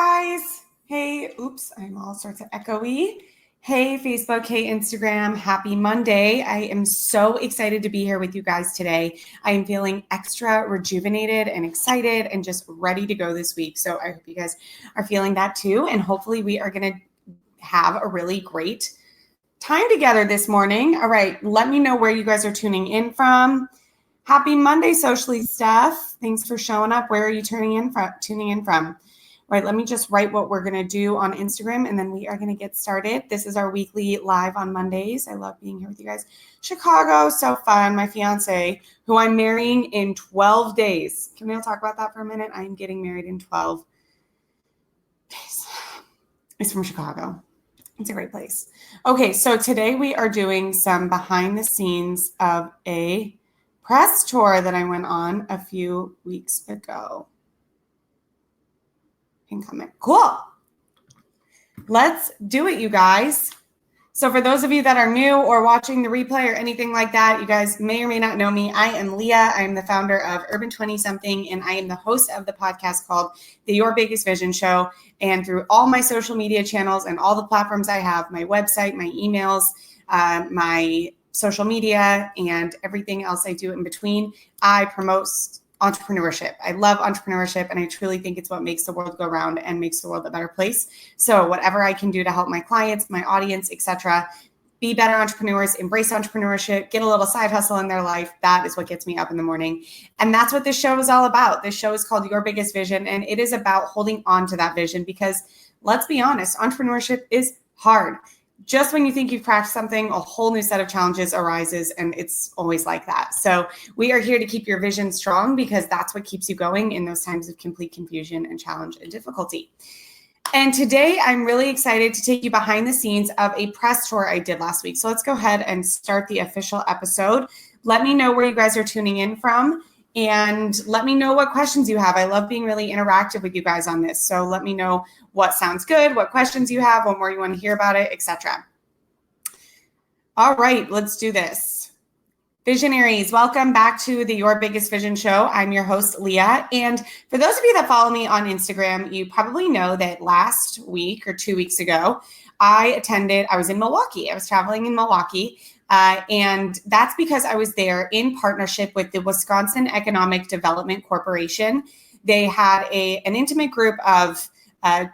guys. Hey, oops, I'm all sorts of echoey. Hey, Facebook. Hey, Instagram. Happy Monday. I am so excited to be here with you guys today. I am feeling extra rejuvenated and excited and just ready to go this week. So I hope you guys are feeling that too. And hopefully we are going to have a really great time together this morning. All right, let me know where you guys are tuning in from. Happy Monday, Socially Steph. Thanks for showing up. Where are you tuning in from? All right, let me just write what we're going to do on Instagram, and then we are going to get started. This is our weekly live on Mondays. I love being here with you guys. Chicago, so fun. My fiance, who I'm marrying in 12 days. Can we all talk about that for a minute? I am getting married in 12 days. He's from Chicago. It's a great place. Okay, so today we are doing some behind the scenes of a press tour that I went on a few weeks ago. Comment. Cool. Let's do it, you guys. So for those of you that are new or watching the replay or anything like that, you guys may or may not know me. I am Leah. I am the founder of Urban 20 Something, and I am the host of the podcast called the Your Biggest Vision Show. And through all my social media channels and all the platforms I have, my website, my emails, my social media, and everything else I do in between, I promote entrepreneurship. I love entrepreneurship, and I truly think it's what makes the world go round and makes the world a better place. So whatever I can do to help my clients, my audience, etc., be better entrepreneurs, embrace entrepreneurship, get a little side hustle in their life, that is what gets me up in the morning. And that's what this show is all about. This show is called Your Biggest Vision, and it is about holding on to that vision because let's be honest, entrepreneurship is hard. Just when you think you've cracked something, a whole new set of challenges arises, and it's always like that. So we are here to keep your vision strong because that's what keeps you going in those times of complete confusion and challenge and difficulty. And today I'm really excited to take you behind the scenes of a press tour I did last week. So let's go ahead and start the official episode. Let me know where you guys are tuning in from, and let me know what questions you have. I love being really interactive with you guys on this. So let me know what sounds good, what questions you have, what more you want to hear about it, etc. All right, let's do this. Visionaries, welcome back to the Your Biggest Vision Show. I'm your host, Leah. And for those of you that follow me on Instagram, you probably know that last week or 2 weeks ago, I was in Milwaukee. I was traveling in Milwaukee. And that's because I was there in partnership with the Wisconsin Economic Development Corporation. They had an intimate group of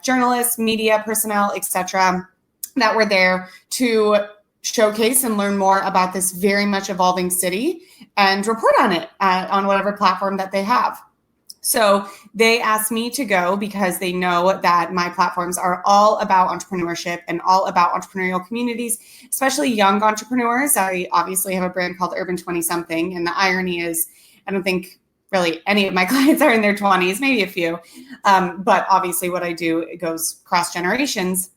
journalists, media personnel, etc., that were there to showcase and learn more about this very much evolving city and report on it on whatever platform that they have. So they asked me to go because they know that my platforms are all about entrepreneurship and all about entrepreneurial communities, especially young entrepreneurs. I obviously have a brand called Urban 20 Something. And the irony is, I don't think really any of my clients are in their 20s, maybe a few. But obviously what I do, it goes cross generations.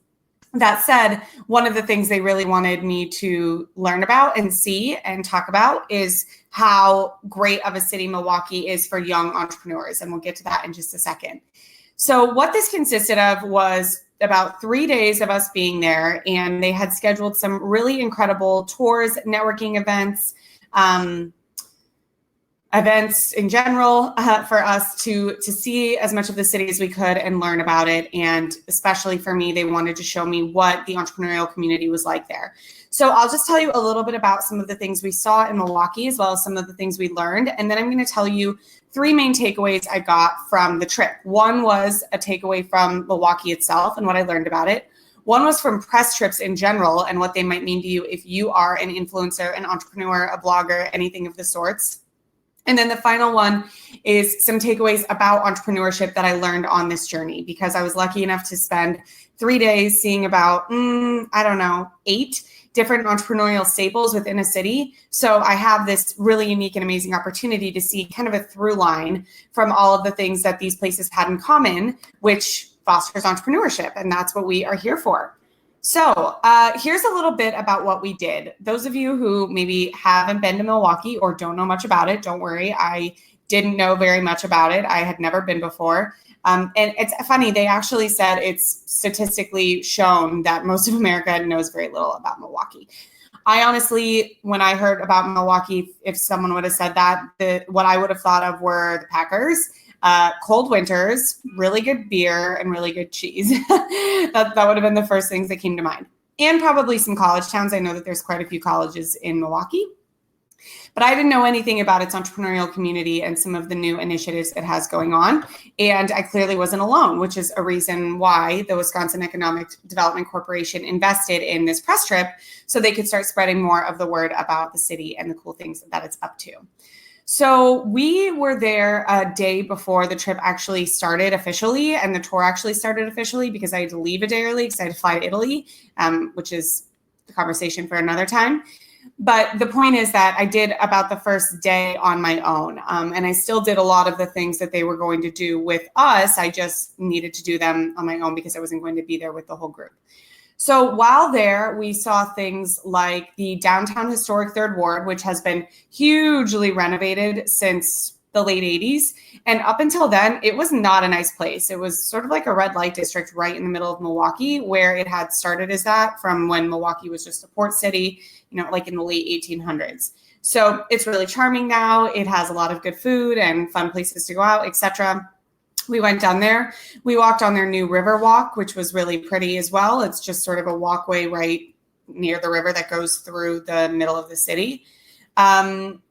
That said, one of the things they really wanted me to learn about and see and talk about is how great of a city Milwaukee is for young entrepreneurs. And we'll get to that in just a second. So what this consisted of was about 3 days of us being there, and they had scheduled some really incredible tours, networking events in general for us to see as much of the city as we could and learn about it. And especially for me, they wanted to show me what the entrepreneurial community was like there. So I'll just tell you a little bit about some of the things we saw in Milwaukee, as well as some of the things we learned. And then I'm going to tell you 3 main takeaways I got from the trip. One was a takeaway from Milwaukee itself and what I learned about it. One was from press trips in general and what they might mean to you if you are an influencer, an entrepreneur, a blogger, anything of the sorts. And then the final one is some takeaways about entrepreneurship that I learned on this journey, because I was lucky enough to spend 3 days seeing about, 8 different entrepreneurial staples within a city. So I have this really unique and amazing opportunity to see kind of a through line from all of the things that these places had in common, which fosters entrepreneurship. And that's what we are here for. So here's a little bit about what we did. Those of you who maybe haven't been to Milwaukee or don't know much about it, don't worry. I didn't know very much about it. I had never been before. And it's funny, they actually said it's statistically shown that most of America knows very little about Milwaukee. I honestly, when I heard about Milwaukee, if someone would have said that, what I would have thought of were the Packers. cold winters, really good beer, and really good cheese. that would have been the first things that came to mind. And probably some college towns. I know that there's quite a few colleges in Milwaukee. But I didn't know anything about its entrepreneurial community and some of the new initiatives it has going on. And I clearly wasn't alone, which is a reason why the Wisconsin Economic Development Corporation invested in this press trip so they could start spreading more of the word about the city and the cool things that it's up to. So we were there a day before the trip actually started officially, and the tour actually started officially because I had to leave a day early because I had to fly to Italy, which is the conversation for another time. But the point is that I did about the first day on my own. And I still did a lot of the things that they were going to do with us. I just needed to do them on my own because I wasn't going to be there with the whole group. So while there, we saw things like the downtown historic Third Ward, which has been hugely renovated since the late 80s. And up until then, it was not a nice place. It was sort of like a red light district right in the middle of Milwaukee, where it had started as that from when Milwaukee was just a port city, like in the late 1800s. So it's really charming now. It has a lot of good food and fun places to go out, etc. We went down there. We walked on their new river walk, which was really pretty as well. It's just sort of a walkway right near the river that goes through the middle of the city.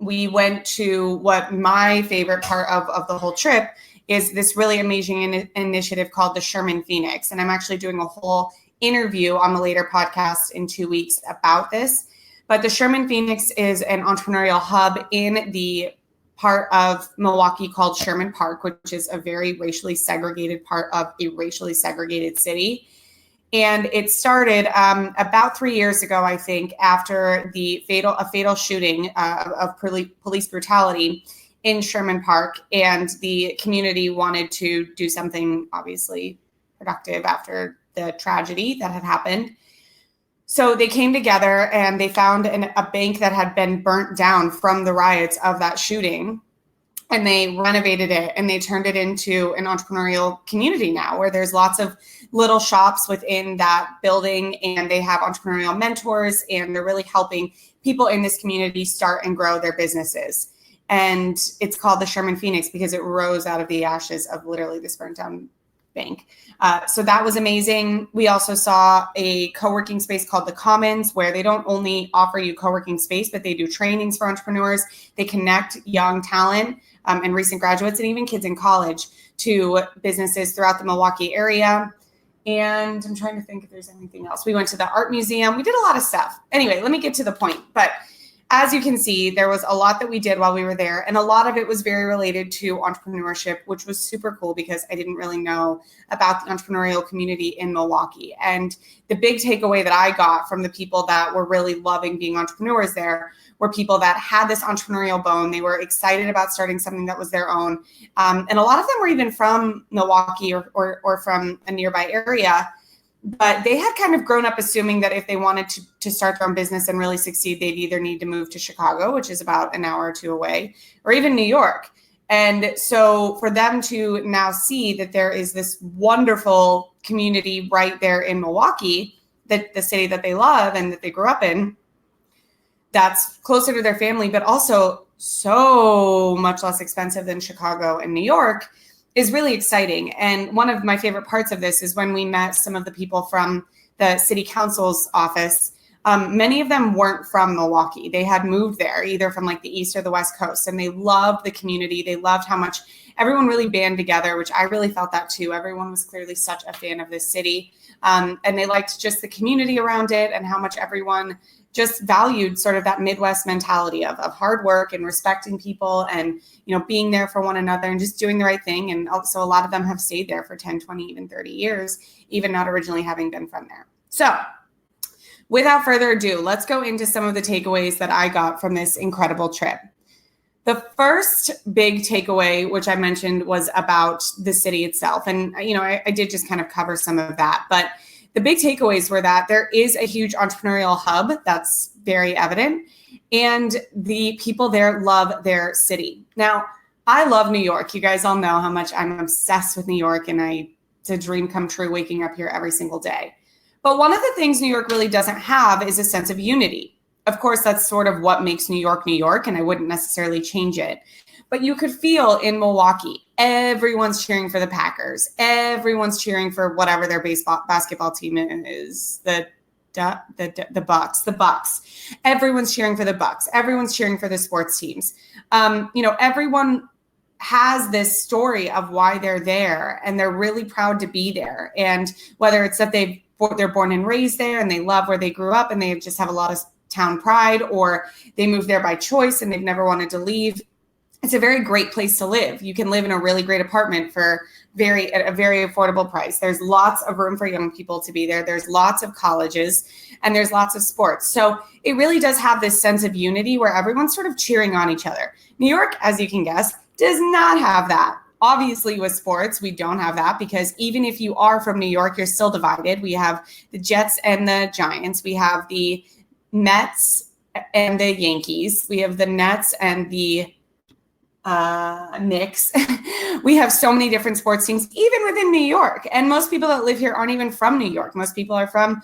We went to what my favorite part of the whole trip is this really amazing initiative called the Sherman Phoenix. And I'm actually doing a whole interview on the later podcast in 2 weeks about this. But the Sherman Phoenix is an entrepreneurial hub in the part of Milwaukee called Sherman Park, which is a very racially segregated part of a racially segregated city. And it started about 3 years ago, I think, after a fatal shooting of police brutality in Sherman Park. And the community wanted to do something obviously productive after the tragedy that had happened. So they came together and they found a bank that had been burnt down from the riots of that shooting. And they renovated it and they turned it into an entrepreneurial community now where there's lots of little shops within that building and they have entrepreneurial mentors and they're really helping people in this community start and grow their businesses. And it's called the Sherman Phoenix because it rose out of the ashes of literally this burnt down bank. So that was amazing. We also saw a co-working space called the Commons where they don't only offer you co-working space, but they do trainings for entrepreneurs. They connect young talent and recent graduates and even kids in college to businesses throughout the Milwaukee area. And I'm trying to think if there's anything else. We went to the art museum. We did a lot of stuff. Anyway, let me get to the point. But as you can see, there was a lot that we did while we were there. And a lot of it was very related to entrepreneurship, which was super cool because I didn't really know about the entrepreneurial community in Milwaukee. And the big takeaway that I got from the people that were really loving being entrepreneurs there were people that had this entrepreneurial bone. They were excited about starting something that was their own. And a lot of them were even from Milwaukee or from a nearby area. But they had kind of grown up assuming that if they wanted to start their own business and really succeed, they'd either need to move to Chicago, which is about an hour or two away, or even New York. And so for them to now see that there is this wonderful community right there in Milwaukee, that the city that they love and that they grew up in, that's closer to their family, but also so much less expensive than Chicago and New York, is really exciting. And one of my favorite parts of this is when we met some of the people from the city council's office. Many of them weren't from Milwaukee. They had moved there either from like the East or the West Coast, and they loved the community. They loved how much everyone really band together, which I really felt that too. Everyone was clearly such a fan of this city. And they liked just the community around it and how much everyone just valued sort of that Midwest mentality of hard work and respecting people and, being there for one another and just doing the right thing. And also a lot of them have stayed there for 10, 20, even 30 years, even not originally having been from there. So without further ado, let's go into some of the takeaways that I got from this incredible trip. The first big takeaway, which I mentioned, was about the city itself. And, I did just kind of cover some of that, but the big takeaways were that there is a huge entrepreneurial hub. That's very evident. And the people there love their city. Now, I love New York. You guys all know how much I'm obsessed with New York, and it's a dream come true waking up here every single day. But one of the things New York really doesn't have is a sense of unity. Of course, that's sort of what makes New York, New York, and I wouldn't necessarily change it. But you could feel in Milwaukee, everyone's cheering for the Packers. Everyone's cheering for whatever their basketball team is. The Bucks. Everyone's cheering for the Bucks. Everyone's cheering for the sports teams. Everyone has this story of why they're there, and they're really proud to be there. And whether it's that they're born and raised there and they love where they grew up and they just have a lot of town pride, or they moved there by choice and they've never wanted to leave. It's a very great place to live. You can live in a really great apartment for at a very affordable price. There's lots of room for young people to be there. There's lots of colleges and there's lots of sports. So it really does have this sense of unity where everyone's sort of cheering on each other. New York, as you can guess, does not have that. Obviously, with sports, we don't have that, because even if you are from New York, you're still divided. We have the Jets and the Giants. We have the Mets and the Yankees. We have the Nets and the Knicks. We have so many different sports teams, even within New York. And most people that live here aren't even from New York. Most people are from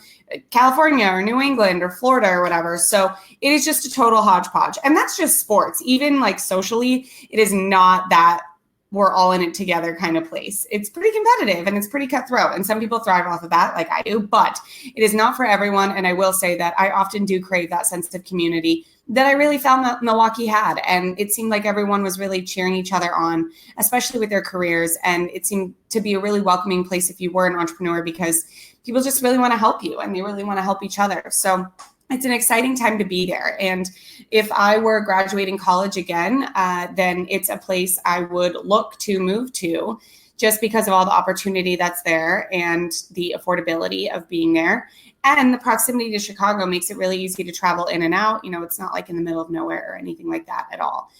California or New England or Florida or whatever. So it is just a total hodgepodge. And that's just sports. Even like socially, it is not that we're all in it together kind of place. It's pretty competitive and it's pretty cutthroat. And some people thrive off of that, like I do, but it is not for everyone. And I will say that I often do crave that sense of community that I really found that Milwaukee had. And it seemed like everyone was really cheering each other on, especially with their careers. And it seemed to be a really welcoming place if you were an entrepreneur, because people just really want to help you and they really want to help each other. So it's an exciting time to be there. And if I were graduating college again, then it's a place I would look to move to, just because of all the opportunity that's there and the affordability of being there. And the proximity to Chicago makes it really easy to travel in and out. It's not like in the middle of nowhere or anything like that at all.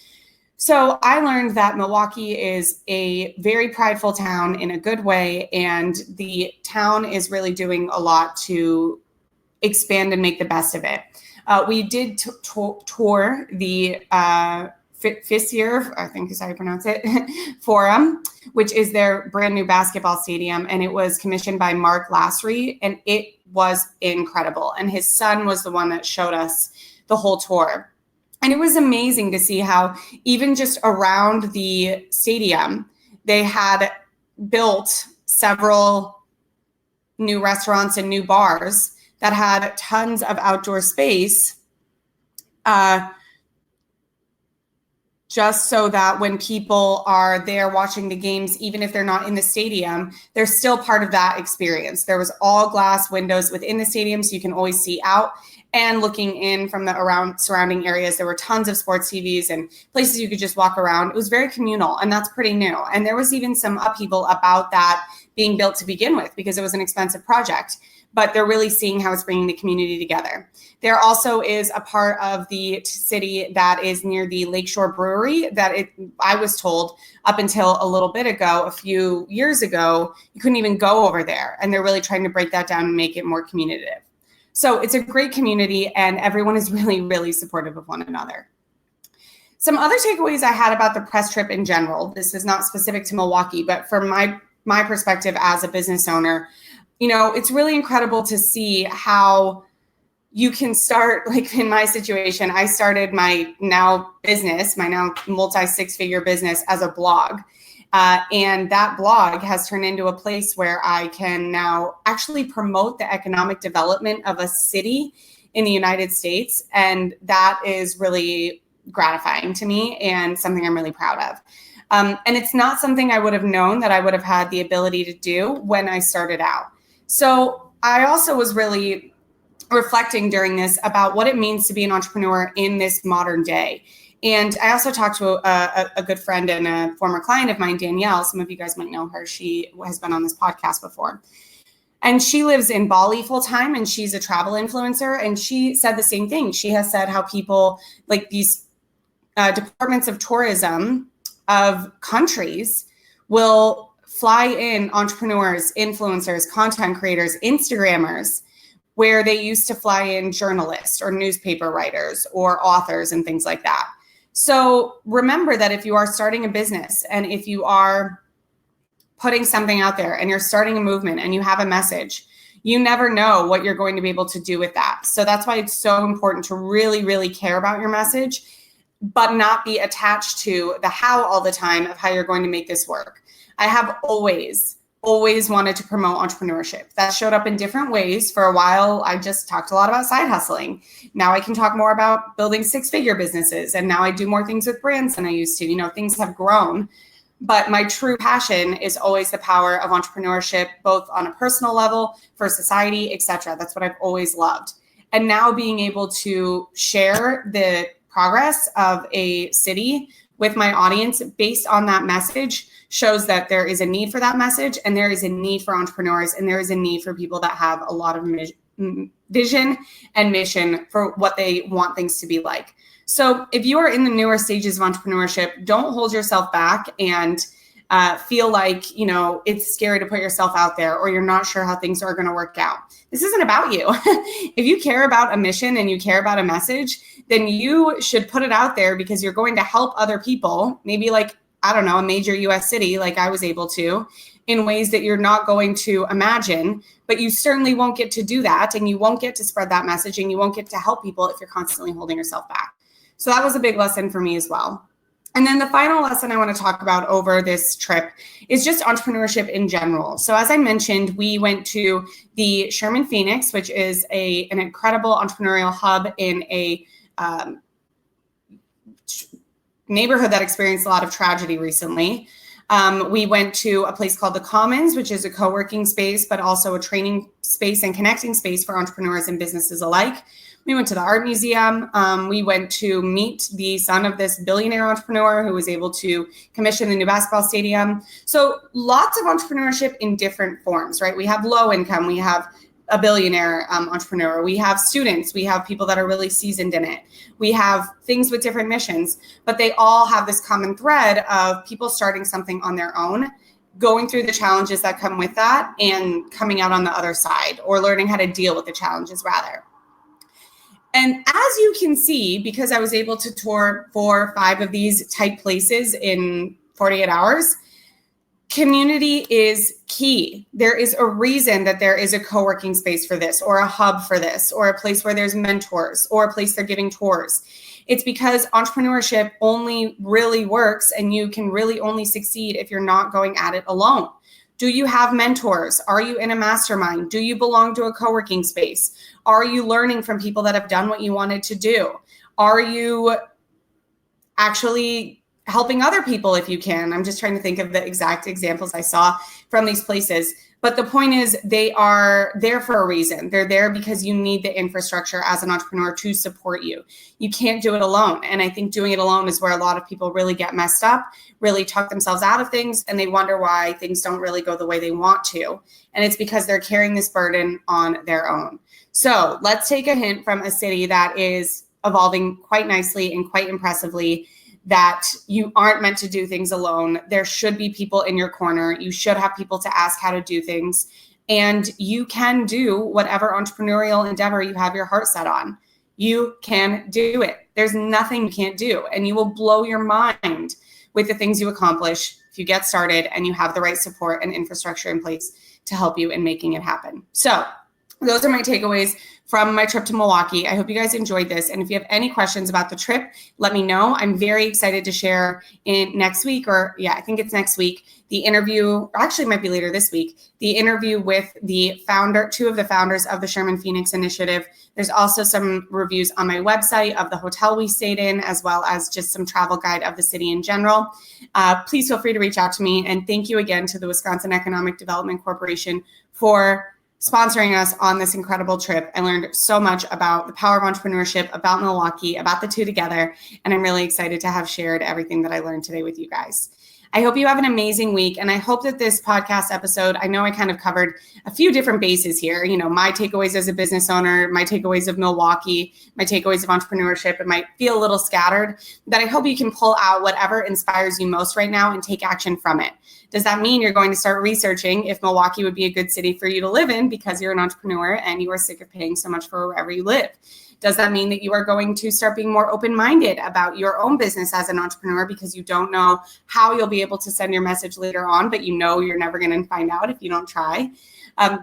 So I learned that Milwaukee is a very prideful town in a good way. And the town is really doing a lot to expand and make the best of it. We did tour the Fisher, I think is how you pronounce it, Forum, which is their brand new basketball stadium. And it was commissioned by Mark Lassery, and it was incredible. And his son was the one that showed us the whole tour. And it was amazing to see how even just around the stadium, they had built several new restaurants and new bars that had tons of outdoor space, just so that when people are there watching the games, even if they're not in the stadium, they're still part of that experience. There was all glass windows within the stadium, so you can always see out. And looking in from the around surrounding areas, there were tons of sports TVs and places you could just walk around. It was very communal, and that's pretty new. And there was even some upheaval about that being built to begin with, because it was an expensive project. But they're really seeing how it's bringing the community together. There also is a part of the city that is near the Lakeshore Brewery that I was told up until a little bit ago, a few years ago, you couldn't even go over there. And they're really trying to break that down and make it more communicative. So it's a great community, and everyone is really, really supportive of one another. Some other takeaways I had about the press trip in general, this is not specific to Milwaukee, but from my perspective as a business owner, it's really incredible to see how you can start, like in my situation, I started my now multi-six-figure business as a blog. And that blog has turned into a place where I can now actually promote the economic development of a city in the United States. And that is really gratifying to me and something I'm really proud of. And it's not something I would have known that I would have had the ability to do when I started out. So I also was really reflecting during this about what it means to be an entrepreneur in this modern day. And I also talked to a good friend and a former client of mine, Danielle. Some of you guys might know her. She has been on this podcast before. And she lives in Bali full time, and she's a travel influencer. And she said the same thing. She has said how people, like these departments of tourism of countries, will fly in entrepreneurs, influencers, content creators, Instagrammers, where they used to fly in journalists or newspaper writers or authors and things like that. So remember that if you are starting a business and if you are putting something out there and you're starting a movement and you have a message, you never know what you're going to be able to do with that. So that's why it's so important to really, really care about your message. but not be attached to the how all the time of how you're going to make this work. I have always wanted to promote entrepreneurship. That showed up in different ways. For a while, I just talked a lot about side hustling. Now I can talk more about building 6-figure businesses. And now I do more things with brands than I used to. You know, things have grown. But my true passion is always the power of entrepreneurship, both on a personal level, for society, etc. That's what I've always loved. And now being able to share the progress of a city with my audience based on that message shows that there is a need for that message, and there is a need for entrepreneurs, and there is a need for people that have a lot of vision and mission for what they want things to be like. So if you are in the newer stages of entrepreneurship, don't hold yourself back and feel like, you know, it's scary to put yourself out there, or you're not sure how things are going to work out. This isn't about you. If you care about a mission and you care about a message, then you should put it out there, because you're going to help other people, maybe like, I don't know, a major US city like I was able to, in ways that you're not going to imagine, but you certainly won't get to do that, and you won't get to spread that message, and you won't get to help people if you're constantly holding yourself back. So that was a big lesson for me as well. And then the final lesson I want to talk about over this trip is just entrepreneurship in general. So as I mentioned, we went to the Sherman Phoenix, which is an incredible entrepreneurial hub in a neighborhood that experienced a lot of tragedy recently. We went to a place called the Commons, which is a co-working space, but also a training space and connecting space for entrepreneurs and businesses alike. We went to the art museum. We went to meet the son of this billionaire entrepreneur who was able to commission the new basketball stadium. So lots of entrepreneurship in different forms, right? We have low income, we have a billionaire entrepreneur, we have students, we have people that are really seasoned in it. We have things with different missions, but they all have this common thread of people starting something on their own, going through the challenges that come with that, and coming out on the other side, or learning how to deal with the challenges rather. And as you can see, because I was able to tour 4 or 5 of these type places in 48 hours, community is key. There is a reason that there is a co-working space for this, or a hub for this, or a place where there's mentors, or a place they're giving tours. It's because entrepreneurship only really works, and you can really only succeed if you're not going at it alone. Do you have mentors? Are you in a mastermind? Do you belong to a co-working space? Are you learning from people that have done what you wanted to do? Are you actually helping other people if you can? I'm just trying to think of the exact examples I saw from these places. But the point is, they are there for a reason. They're there because you need the infrastructure as an entrepreneur to support you. You can't do it alone. And I think doing it alone is where a lot of people really get messed up, really talk themselves out of things, and they wonder why things don't really go the way they want to. And it's because they're carrying this burden on their own. So let's take a hint from a city that is evolving quite nicely and quite impressively, that you aren't meant to do things alone. There should be people in your corner. You should have people to ask how to do things. And you can do whatever entrepreneurial endeavor you have your heart set on. You can do it. There's nothing you can't do. And you will blow your mind with the things you accomplish if you get started and you have the right support and infrastructure in place to help you in making it happen. So those are my takeaways from my trip to Milwaukee. I hope you guys enjoyed this. And if you have any questions about the trip, let me know. I'm very excited to share in next week, or I think it's next week, the interview, or actually it might be later this week, the interview with the founder, 2 of the founders of the Sherman Phoenix Initiative. There's also some reviews on my website of the hotel we stayed in, as well as just some travel guide of the city in general. Please feel free to reach out to me. And thank you again to the Wisconsin Economic Development Corporation for sponsoring us on this incredible trip. I learned so much about the power of entrepreneurship, about Milwaukee, about the 2 together, and I'm really excited to have shared everything that I learned today with you guys. I hope you have an amazing week, and I hope that this podcast episode, I know I kind of covered a few different bases here, you know, my takeaways as a business owner, my takeaways of Milwaukee, my takeaways of entrepreneurship. It might feel a little scattered, but I hope you can pull out whatever inspires you most right now and take action from it. Does that mean you're going to start researching if Milwaukee would be a good city for you to live in because you're an entrepreneur and you are sick of paying so much for wherever you live? Does that mean that you are going to start being more open-minded about your own business as an entrepreneur because you don't know how you'll be able to send your message later on, but you know you're never going to find out if you don't try?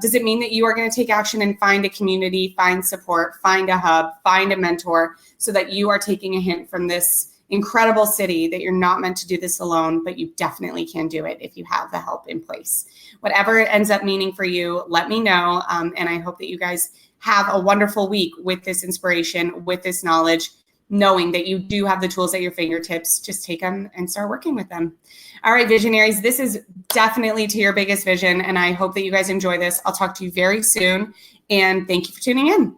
Does it mean that you are going to take action and find a community, find support, find a hub, find a mentor, so that you are taking a hint from this incredible city that you're not meant to do this alone, but you definitely can do it if you have the help in place. Whatever it ends up meaning for you, let me know. And I hope that you guys have a wonderful week with this inspiration, with this knowledge, knowing that you do have the tools at your fingertips. Just take them and start working with them. All right, visionaries, this is definitely to your biggest vision, and I hope that you guys enjoy this. I'll talk to you very soon, and thank you for tuning in.